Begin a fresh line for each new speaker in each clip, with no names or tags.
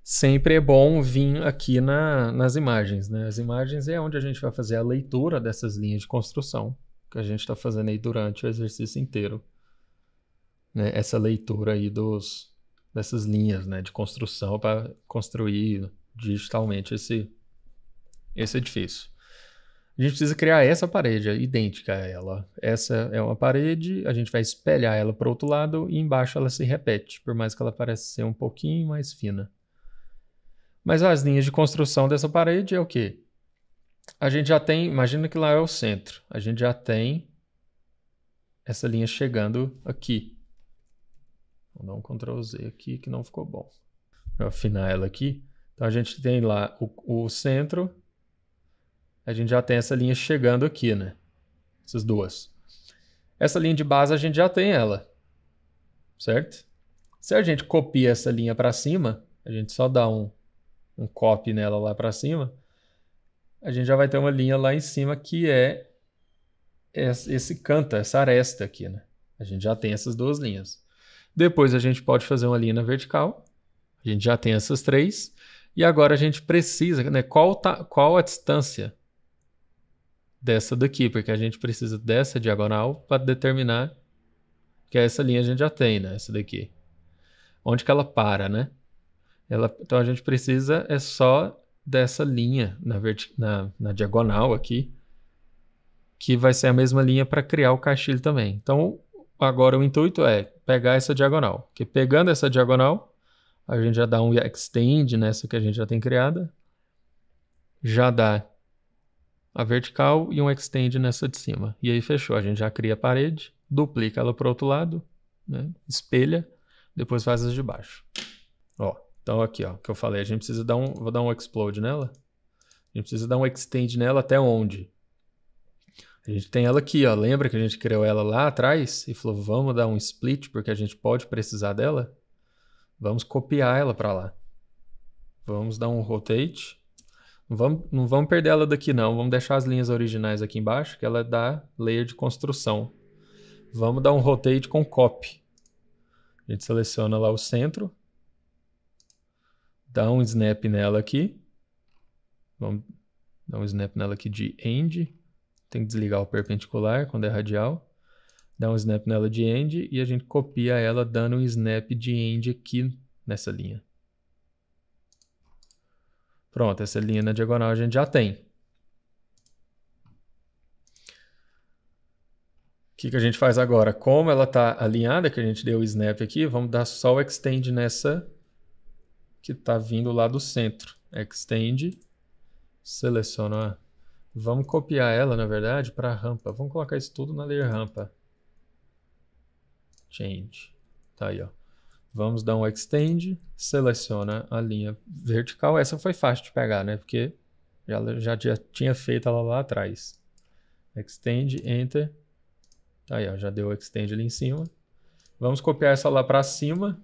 sempre é bom vir aqui nas imagens, né? As imagens é onde a gente vai fazer a leitura dessas linhas de construção que a gente está fazendo aí durante o exercício inteiro. Né? Essa leitura aí dessas linhas, né, de construção para construir digitalmente esse edifício. A gente precisa criar essa parede idêntica a ela. Essa é uma parede, a gente vai espelhar ela para o outro lado e embaixo ela se repete, por mais que ela pareça ser um pouquinho mais fina. Mas as linhas de construção dessa parede é o quê? A gente já tem, imagina que lá é o centro, a gente já tem essa linha chegando aqui. Vou dar um Ctrl Z aqui que não ficou bom. Vou afinar ela aqui. Então a gente tem lá o centro, a gente já tem essa linha chegando aqui, né? Essas duas. Essa linha de base a gente já tem ela, certo? Se a gente copia essa linha para cima, a gente só dá um copy nela lá para cima, a gente já vai ter uma linha lá em cima que é esse canto, essa aresta aqui, né? A gente já tem essas duas linhas. Depois a gente pode fazer uma linha na vertical, a gente já tem essas três, e agora a gente precisa, né? Qual a distância dessa daqui, porque a gente precisa dessa diagonal para determinar que essa linha a gente já tem, né? Essa daqui. Onde que ela para, né? Então a gente precisa só dessa linha na diagonal aqui, que vai ser a mesma linha para criar o caixilho também. Então agora o intuito é pegar essa diagonal, porque pegando essa diagonal, a gente já dá um extend nessa que a gente já tem criada, já dá a vertical e um extend nessa de cima. E aí fechou, a gente já cria a parede, duplica ela para o outro lado, né? Espelha, depois faz as de baixo. Ó, então aqui, ó, que eu falei, a gente precisa vou dar um explode nela. A gente precisa dar um extend nela até onde? A gente tem ela aqui, ó. Lembra que a gente criou ela lá atrás e falou, vamos dar um split porque a gente pode precisar dela? Vamos copiar ela para lá. Vamos dar um rotate. Não vamos perder ela daqui não, vamos deixar as linhas originais aqui embaixo, que ela dá layer de construção. Vamos dar um rotate com copy. A gente seleciona lá o centro, dá um snap nela aqui. Vamos dar um snap nela aqui de end. Tem que desligar o perpendicular quando é radial. Dá um snap nela de end e a gente copia ela dando um snap de end aqui nessa linha. Pronto, essa linha na diagonal a gente já tem. O que a gente faz agora? Como ela está alinhada, que a gente deu o snap aqui, vamos dar só o extend nessa que está vindo lá do centro. Extend, seleciona. Vamos copiar ela, na verdade, para a rampa. Vamos colocar isso tudo na layer rampa. Change. Tá aí, ó. Vamos dar um extend, seleciona a linha vertical. Essa foi fácil de pegar, né? Porque já tinha feito ela lá atrás. Extend, enter. Tá aí, ó, já deu o extend ali em cima. Vamos copiar essa lá para cima.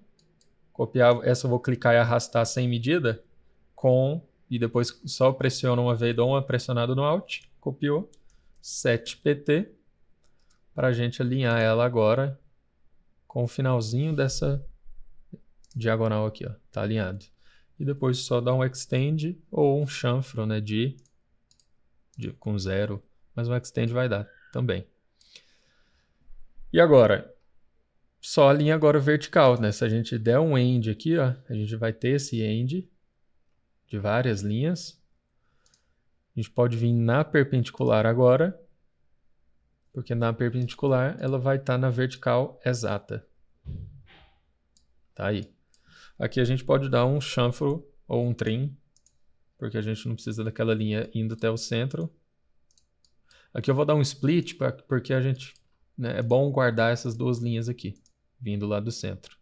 Copiar essa eu vou clicar e arrastar sem medida. E depois só pressiono uma vez, dou uma pressionada no Alt. Copiou. Set PT. Para a gente alinhar ela agora com o finalzinho dessa diagonal aqui, ó, tá alinhado. E depois só dá um extend ou um chanfro, né, com 0, mas um extend vai dar também. E agora, só a linha agora vertical, né? Se a gente der um end aqui, ó, a gente vai ter esse end de várias linhas. A gente pode vir na perpendicular agora, porque na perpendicular ela vai estar na vertical exata. Tá aí. Aqui a gente pode dar um chanfro ou um trim, porque a gente não precisa daquela linha indo até o centro. Aqui eu vou dar um split, porque a gente, né, é bom guardar essas duas linhas aqui, vindo lá do centro.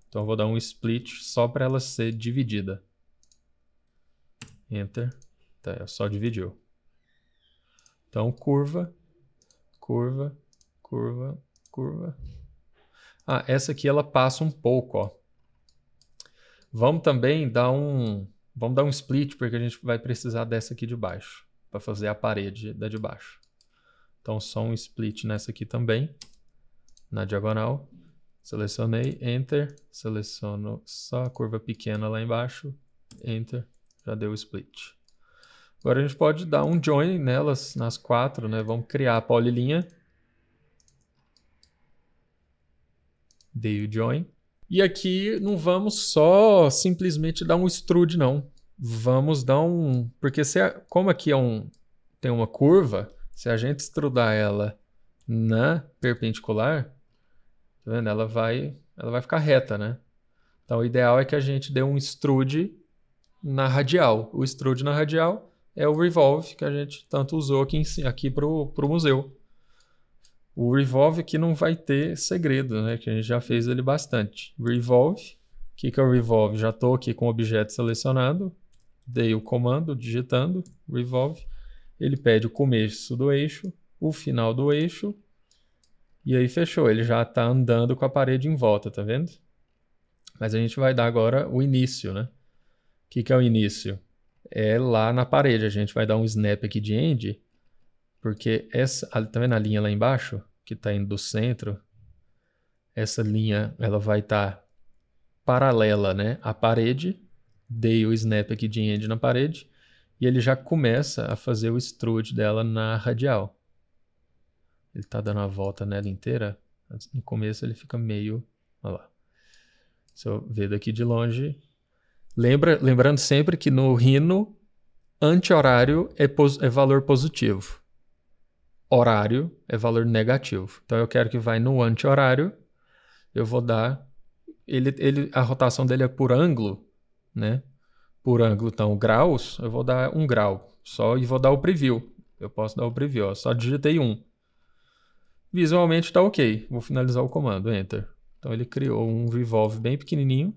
Então eu vou dar um split só para ela ser dividida. Enter. Tá, só dividiu. Então curva, curva, curva, curva. Ah, essa aqui ela passa um pouco, ó. Vamos também dar um split, porque a gente vai precisar dessa aqui de baixo, para fazer a parede da de baixo. Então só um split nessa aqui também, na diagonal. Selecionei, Enter, seleciono só a curva pequena lá embaixo, Enter, já deu o split. Agora a gente pode dar um join nelas, nas 4, né? Vamos criar a polilinha. Dei o join. E aqui não vamos só simplesmente dar um extrude, não. Vamos dar um... Porque como aqui tem uma curva, se a gente extrudar ela na perpendicular, tá vendo? Ela vai ficar reta, né? Então o ideal é que a gente dê um extrude na radial. O extrude na radial é o revolve que a gente tanto usou aqui para o museu. O revolve aqui não vai ter segredo, né? Que a gente já fez ele bastante. Revolve. O que é o revolve? Já estou aqui com o objeto selecionado. Dei o comando, digitando, revolve. Ele pede o começo do eixo, o final do eixo. E aí fechou. Ele já está andando com a parede em volta, tá vendo? Mas a gente vai dar agora o início, né? O que é o início? É lá na parede. A gente vai dar um snap aqui de end. Porque tá vendo a linha lá embaixo? Que está indo do centro. Essa linha ela vai estar paralela, né, à parede. Dei o snap aqui de end na parede. E ele já começa a fazer o extrude dela na radial. Ele está dando a volta nela inteira. No começo ele fica meio... Olha lá. Se eu ver daqui de longe... Lembrando sempre que no Rhino, anti-horário é valor positivo. Horário é valor negativo. Então eu quero que vai no anti-horário. Eu vou dar... a rotação dele é por ângulo, né? Por ângulo, então, graus, eu vou dar 1 grau. E vou dar o preview. Eu posso dar o preview, ó. Só digitei 1. Visualmente está ok. Vou finalizar o comando, Enter. Então ele criou um revolve bem pequenininho.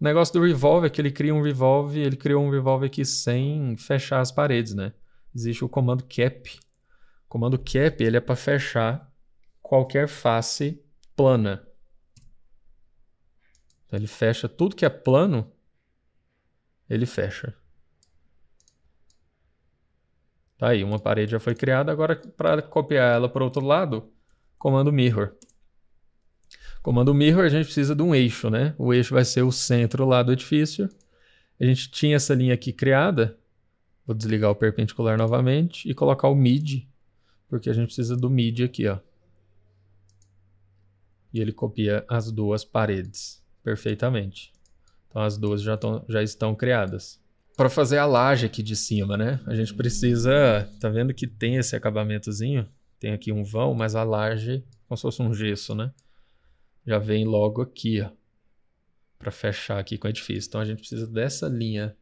O negócio do revolve é que ele criou um revolve aqui sem fechar as paredes, né? Existe o comando cap. O comando cap ele é para fechar qualquer face plana. Então ele fecha tudo que é plano, ele fecha. Tá aí, uma parede já foi criada. Agora, para copiar ela para o outro lado, comando mirror. Comando mirror, a gente precisa de um eixo, né? O eixo vai ser o centro lá do edifício. A gente tinha essa linha aqui criada. Vou desligar o perpendicular novamente e colocar o mid, porque a gente precisa do mid aqui, ó. E ele copia as duas paredes perfeitamente. Então as duas já estão criadas. Para fazer a laje aqui de cima, né? A gente precisa... Tá vendo que tem esse acabamentozinho? Tem aqui um vão, mas a laje, como se fosse um gesso, né? Já vem logo aqui, ó. Para fechar aqui com o edifício. Então a gente precisa dessa linha,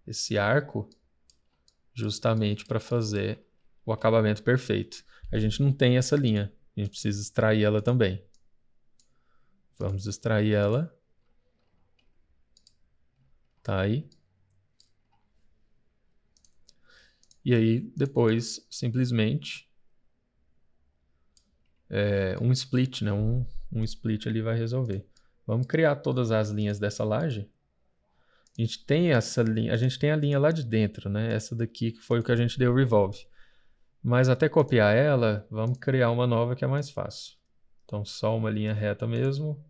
esse arco, justamente para fazer o acabamento perfeito. A gente não tem essa linha. A gente precisa extrair ela também. Vamos extrair ela. Tá aí. E aí, depois, simplesmente, um split, né? Um split ali vai resolver. Vamos criar todas as linhas dessa laje. A gente tem essa linha, a gente tem a linha lá de dentro, né? Essa daqui que foi o que a gente deu revolve. Mas até copiar ela, vamos criar uma nova que é mais fácil. Então, só uma linha reta mesmo.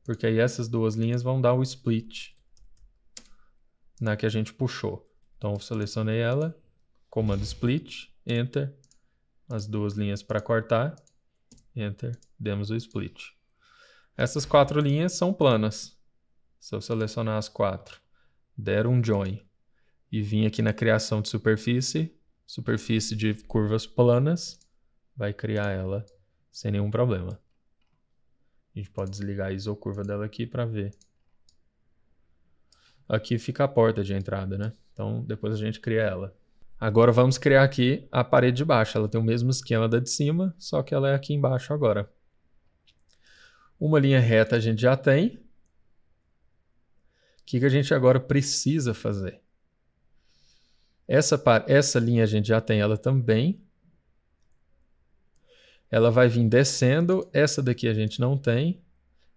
Porque aí essas duas linhas vão dar o split na que a gente puxou. Então, eu selecionei ela, comando split, enter, as duas linhas para cortar, enter, demos o split. Essas 4 linhas são planas. Se eu selecionar as 4, der um join e vim aqui na criação de superfície de curvas planas, vai criar ela sem nenhum problema. A gente pode desligar a isocurva dela aqui para ver. Aqui fica a porta de entrada, né? Então depois a gente cria ela. Agora vamos criar aqui a parede de baixo. Ela tem o mesmo esquema da de cima, só que ela é aqui embaixo agora. Uma linha reta a gente já tem. O que a gente agora precisa fazer? Essa linha a gente já tem ela também. Ela vai vir descendo. Essa daqui a gente não tem.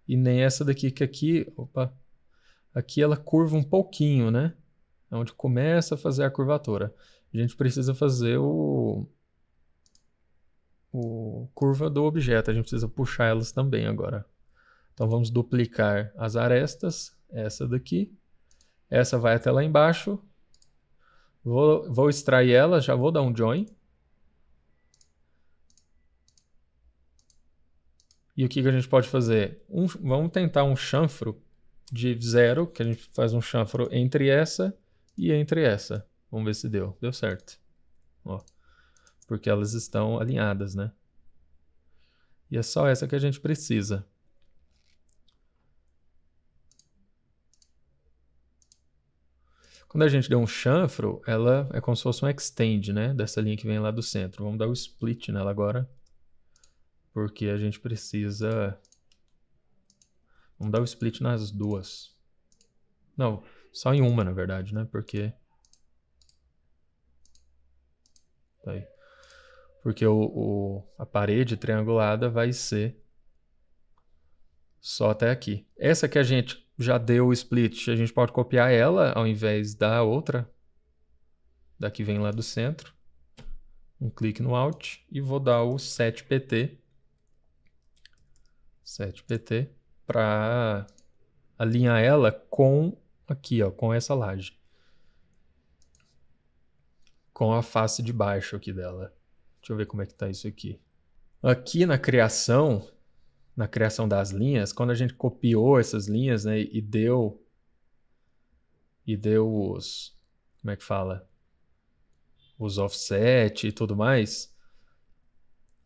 E nem essa daqui, que aqui... Opa! Aqui ela curva um pouquinho, né? É onde começa a fazer a curvatura. A gente precisa fazer o curva do objeto. A gente precisa puxar elas também agora. Então vamos duplicar as arestas. essa daqui. Essa vai até lá embaixo. Vou extrair ela, já vou dar um join. E o que a gente pode fazer? Vamos tentar um chanfro de 0, que a gente faz um chanfro entre essa e entre essa. Vamos ver se deu. Deu certo. Ó, porque elas estão alinhadas, né? E é só essa que a gente precisa. Quando a gente deu um chanfro, ela é como se fosse um extend, né? Dessa linha que vem lá do centro. Vamos dar o split nela agora. Porque a gente precisa... Vamos dar o split nas duas. Não, só em uma, na verdade, né? Porque... Tá aí. Porque a parede triangulada vai ser só até aqui. Essa que a gente já deu o split, a gente pode copiar ela ao invés da outra. Da que vem lá do centro. Um clique no Alt e vou dar o setpt. Setpt para alinhar ela com aqui, ó, com essa laje. Com a face de baixo aqui dela. Deixa eu ver como é que tá isso aqui. Aqui na criação das linhas, quando a gente copiou essas linhas, né, e deu os, como é que fala? Os offset e tudo mais,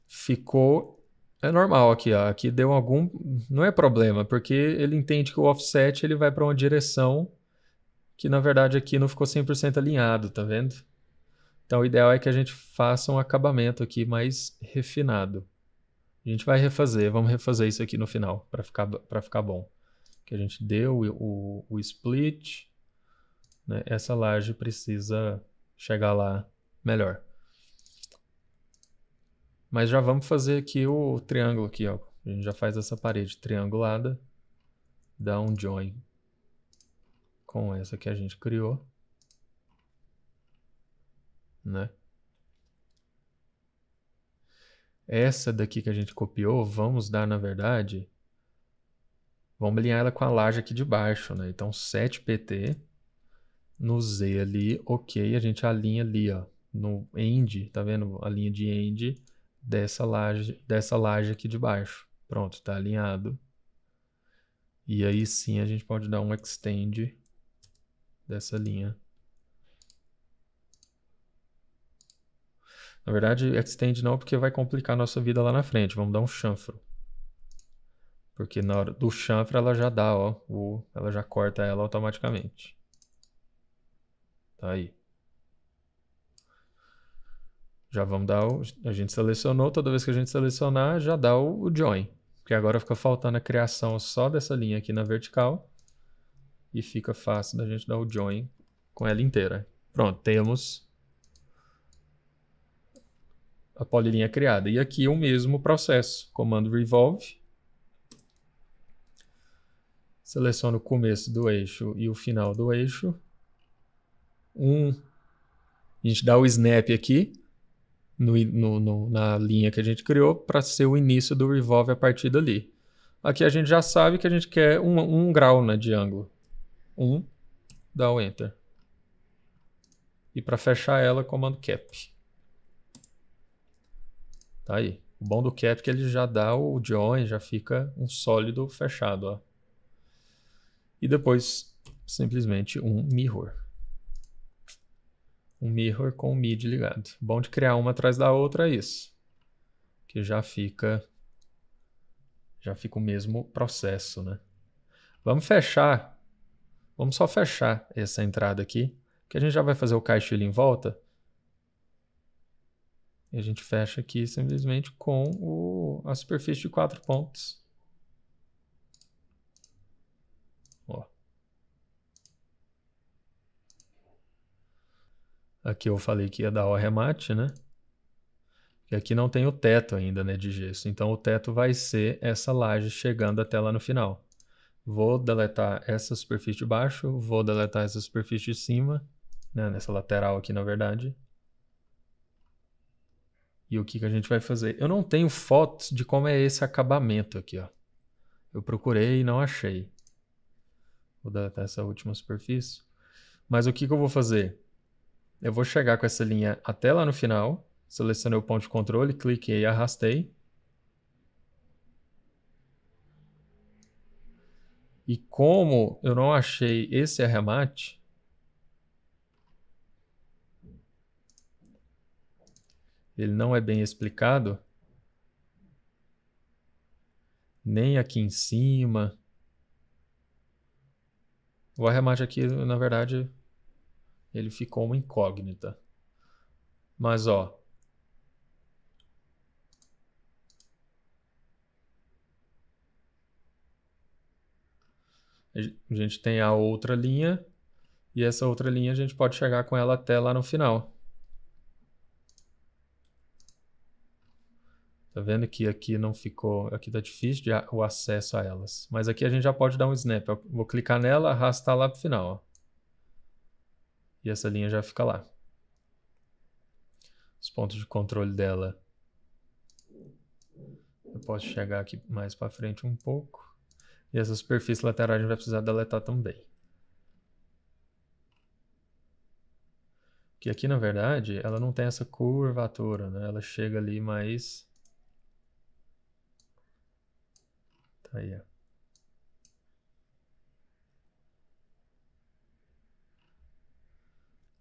ficou, é normal aqui, ó, aqui deu algum, não é problema, porque ele entende que o offset ele vai para uma direção que na verdade aqui não ficou 100% alinhado, tá vendo? Então o ideal é que a gente faça um acabamento aqui mais refinado. A gente vai refazer, vamos refazer isso aqui no final, para ficar bom. Que a gente deu o split, né? Essa laje precisa chegar lá melhor. Mas já vamos fazer aqui o triângulo aqui, ó. A gente já faz essa parede triangulada, dá um join com essa que a gente criou, né? Essa daqui que a gente copiou, vamos dar, na verdade, vamos alinhar ela com a laje aqui de baixo, né? Então, setpt, no Z ali, ok, a gente alinha ali, ó, no end, tá vendo? A linha de end dessa laje aqui de baixo. Pronto, tá alinhado. E aí sim a gente pode dar um extend dessa linha. Na verdade, extend não, porque vai complicar a nossa vida lá na frente. Vamos dar um chanfro. Porque na hora do chanfro ela já dá, ó, ela já corta ela automaticamente. Tá aí. Já vamos dar a gente selecionou, toda vez que a gente selecionar, já dá o join. Porque agora fica faltando a criação só dessa linha aqui na vertical. E fica fácil da gente dar o join com ela inteira. Pronto, temos a polilinha criada. E aqui o mesmo processo. Comando revolve. Seleciono o começo do eixo e o final do eixo. A gente dá o snap aqui. Na linha que a gente criou para ser o início do revolve a partir dali. Aqui a gente já sabe que a gente quer um grau, né, de ângulo. Dá o Enter. E para fechar ela, comando Cap. Tá aí. O bom do Cap é que ele já dá o join, já fica um sólido fechado. Ó. E depois, simplesmente um mirror. Um mirror com o mid ligado. Bom de criar uma atrás da outra é isso. Que já fica o mesmo processo, né? Vamos fechar. Vamos só fechar essa entrada aqui, que a gente já vai fazer o caixilho em volta. E a gente fecha aqui simplesmente com a superfície de 4 pontos. Ó. Aqui eu falei que ia dar o arremate, né? E aqui não tem o teto ainda, né, de gesso. Então o teto vai ser essa laje chegando até lá no final. Vou deletar essa superfície de baixo, vou deletar essa superfície de cima, né, nessa lateral aqui na verdade. E o que a gente vai fazer? Eu não tenho fotos de como é esse acabamento aqui, ó. Eu procurei e não achei. Vou deletar essa última superfície. Mas o que eu vou fazer? Eu vou chegar com essa linha até lá no final. Selecionei o ponto de controle, cliquei e arrastei. E como eu não achei esse arremate, ele não é bem explicado, nem aqui em cima. O arremate aqui, na verdade, ele ficou uma incógnita. Mas, ó, a gente tem a outra linha, e essa outra linha a gente pode chegar com ela até lá no final. Tá vendo que aqui não ficou, aqui tá difícil o acesso a elas. Mas aqui a gente já pode dar um snap. Eu vou clicar nela, arrastar lá pro final, ó. E essa linha já fica lá. Os pontos de controle dela. Eu posso chegar aqui mais para frente um pouco. E essa superfície lateral a gente vai precisar deletar também. Que aqui, na verdade, ela não tem essa curvatura, né? Ela chega ali mais... Tá aí, ó.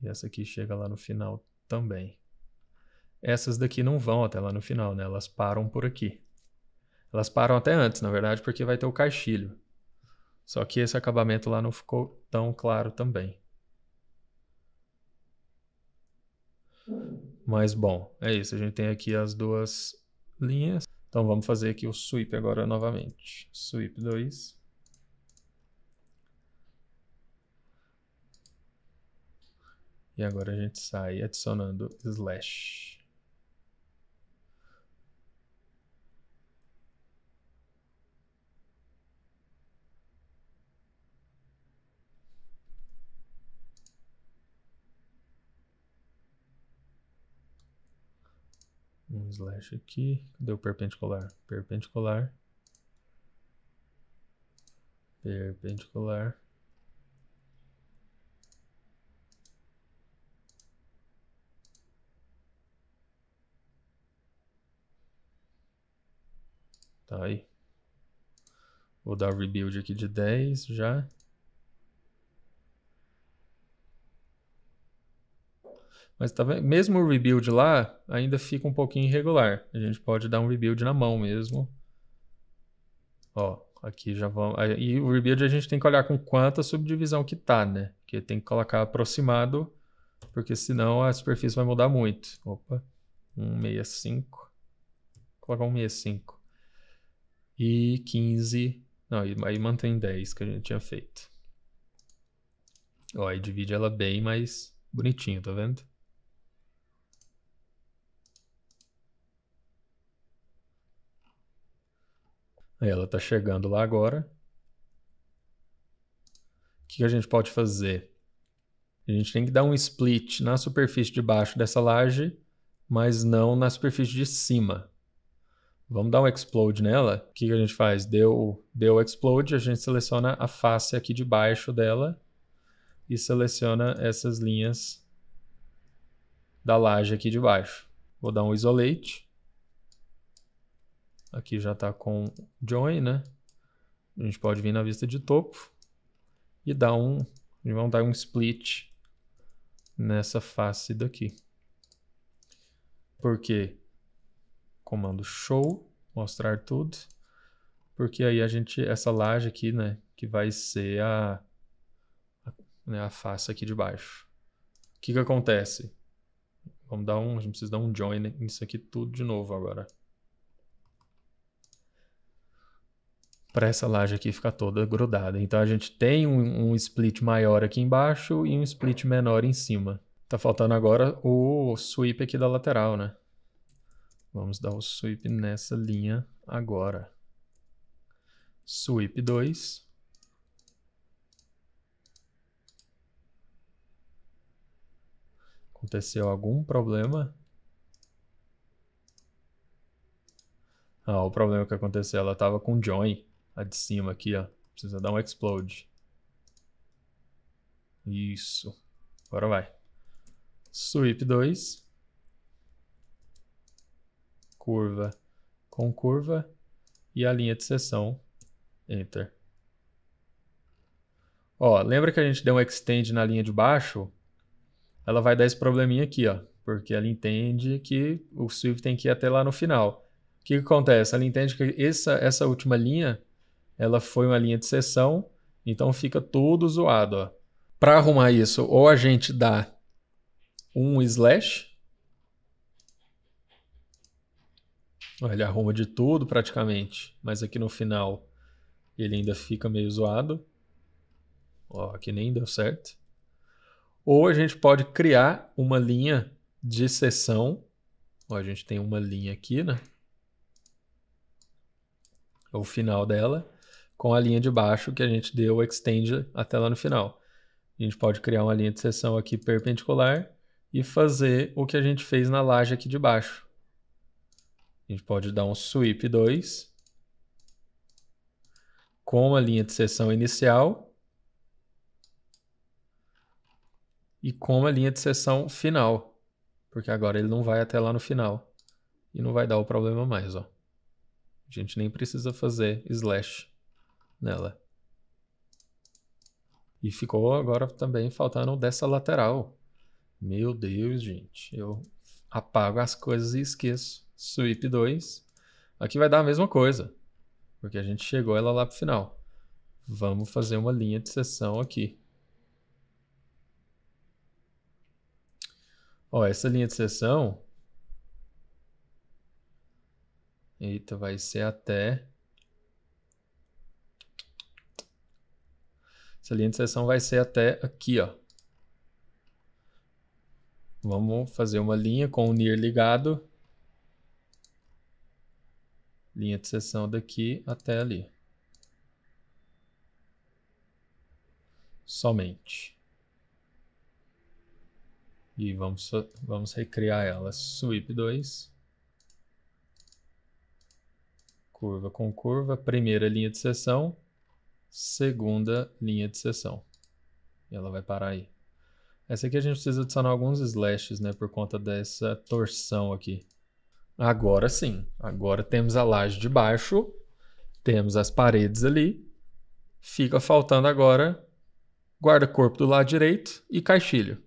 E essa aqui chega lá no final também. Essas daqui não vão até lá no final, né? Elas param por aqui. Elas param até antes, na verdade, porque vai ter o caixilho. Só que esse acabamento lá não ficou tão claro também. Mas bom, é isso. A gente tem aqui as duas linhas. Então vamos fazer aqui o sweep agora novamente. Sweep 2. E agora a gente sai adicionando slash. Um slash aqui. Cadê o perpendicular? Perpendicular. Perpendicular. Tá aí. Vou dar o rebuild aqui de 10 já. Mas tá vendo? Mesmo o rebuild lá, ainda fica um pouquinho irregular. A gente pode dar um rebuild na mão mesmo. Ó, aqui já vamos... E o rebuild a gente tem que olhar com quanta subdivisão que tá, né? Porque tem que colocar aproximado, porque senão a superfície vai mudar muito. Opa, 165. Vou colocar 165. E 15... Não, aí mantém 10 que a gente tinha feito. Ó, aí divide ela bem mais bonitinho, tá vendo? Aí ela tá chegando lá agora. O que a gente pode fazer? A gente tem que dar um split na superfície de baixo dessa laje, mas não na superfície de cima. Vamos dar um explode nela. O que a gente faz? Deu explode, a gente seleciona a face aqui de baixo dela e seleciona essas linhas da laje aqui de baixo. Vou dar um isolate. Aqui já está com join, né? A gente pode vir na vista de topo e vamos dar um split nessa face daqui. Por quê? Comando show, mostrar tudo. Porque aí essa laje aqui, né, que vai ser a face aqui de baixo. O que acontece? A gente precisa dar um join nisso aqui tudo de novo agora. Para essa laje aqui ficar toda grudada. Então a gente tem um split maior aqui embaixo e um split menor em cima. Tá faltando agora o sweep aqui da lateral, né? Vamos dar o sweep nessa linha agora. Sweep 2. Aconteceu algum problema? Ah, o problema que aconteceu, ela estava com join, a de cima aqui, ó. Precisa dar um explode. Isso. Agora vai. Sweep 2. Curva com curva. E a linha de seção. Enter. Ó, lembra que a gente deu um extend na linha de baixo? Ela vai dar esse probleminha aqui, ó. Porque ela entende que o sweep tem que ir até lá no final. O que acontece? Ela entende que essa última linha, ela foi uma linha de seção, então fica tudo zoado, ó. Para arrumar isso, ou a gente dá um slash. Ó, ele arruma de tudo praticamente, mas aqui no final ele ainda fica meio zoado. Ó, aqui nem deu certo. Ou a gente pode criar uma linha de seção. Ó, a gente tem uma linha aqui, né? O final dela, com a linha de baixo que a gente deu o extend até lá no final. A gente pode criar uma linha de seção aqui perpendicular e fazer o que a gente fez na laje aqui de baixo. A gente pode dar um sweep 2 com a linha de seção inicial e com a linha de seção final, porque agora ele não vai até lá no final e não vai dar o problema mais, ó. A gente nem precisa fazer slash nela. E ficou agora também faltando dessa lateral. Meu Deus, gente. Eu apago as coisas e esqueço. Sweep 2. Aqui vai dar a mesma coisa, porque a gente chegou ela lá pro final. Vamos fazer uma linha de seção aqui. Ó, essa linha de seção... Eita, vai ser até... Essa linha de seção vai ser até aqui, ó. Vamos fazer uma linha com o near ligado. Linha de seção daqui até ali. Somente. E vamos recriar ela. Sweep 2. Curva com curva. Primeira linha de seção. Segunda linha de seção. E ela vai parar aí. Essa aqui a gente precisa adicionar alguns slashes, né? Por conta dessa torção aqui. Agora sim. Agora temos a laje de baixo. Temos as paredes ali. Fica faltando agora guarda-corpo do lado direito e caixilho.